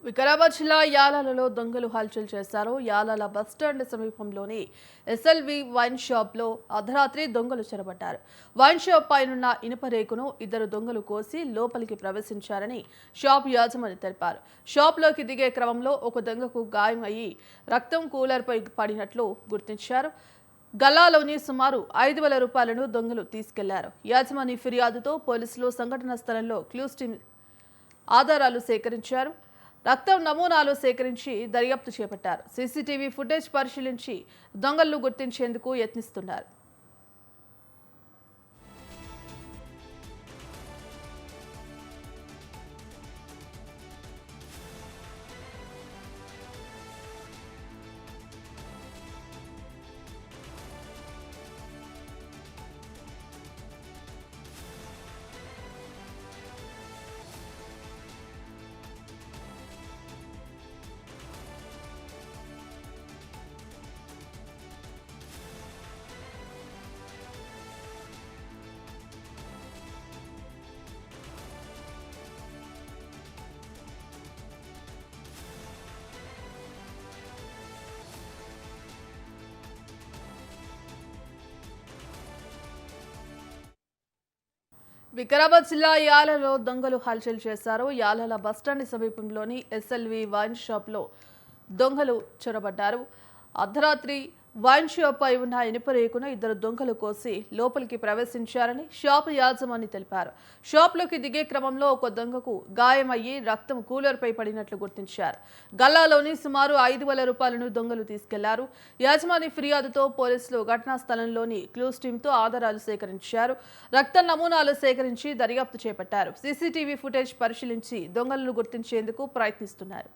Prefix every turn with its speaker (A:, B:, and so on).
A: వికారాబాద్ జిల్లా యాలాలలో దొంగలు హల్చల్ చేశారు. యాలాల బస్టాండ్ సమీపంలోని ఎస్ఎల్వి వైన్ షాప్ లో అర్ధరాత్రి దొంగలు చొరబడ్డారు. వైన్ షాప్ పైనున్న ఇనుప రేకును ఇద్దరు దొంగలు కోసి లోపలికి ప్రవేశించారని షాప్ యాజమాని తెలిపారు. షాప్ లోకి దిగే క్రమంలో ఒక దొంగకు గాయం అయ్యి రక్తం కూలర్ పై పడినట్లు గుర్తించారు. గల్లాలోని సుమారు 5,000 రూపాయలను దొంగలు తీసుకెళ్లారు. యాజమాని ఫిర్యాదుతో పోలీసులు సంఘటనా స్థలంలో క్లూస్ టీమ్ ఆధారాలు సేకరించారు. రక్తం నమూనాలు సేకరించి దర్యాప్తు చేపట్టారు. సీసీటీవీ ఫుటేజ్ పరిశీలించి దొంగలను గుర్తించేందుకు యత్నిస్తున్నారు. వికారాబాద్ జిల్లా యాలలో దొంగలు హల్చల్ చేశారు. యాలాల బస్టాండ్ సమీపంలోని ఎస్ఎల్వి వైన్ షాప్ లో దొంగలు చొరబడ్డారు. అర్ధరాత్రి వైన్ షాప్ పై ఉన్న ఇనుప రేకును ఇద్దరు దొంగలు కోసి లోపలికి ప్రవేశించారని షాప్ యాజమాని తెలిపారు. షాప్ లోకి దిగే క్రమంలో ఒక దొంగకు గాయమయ్యి రక్తం కూలర్ పై పడినట్లు గుర్తించారు. గల్లాలోని సుమారు 5,000 రూపాయలను దొంగలు తీసుకెళ్లారు. యాజమాని ఫిర్యాదుతో పోలీసులు ఘటనా స్థలంలోని క్లూస్ టీంతో ఆధారాలు సేకరించారు. రక్త నమూనాలు సేకరించి దర్యాప్తు చేపట్టారు. సీసీటీవీ ఫుటేజ్ పరిశీలించి దొంగలను గుర్తించేందుకు ప్రయత్నిస్తున్నారు.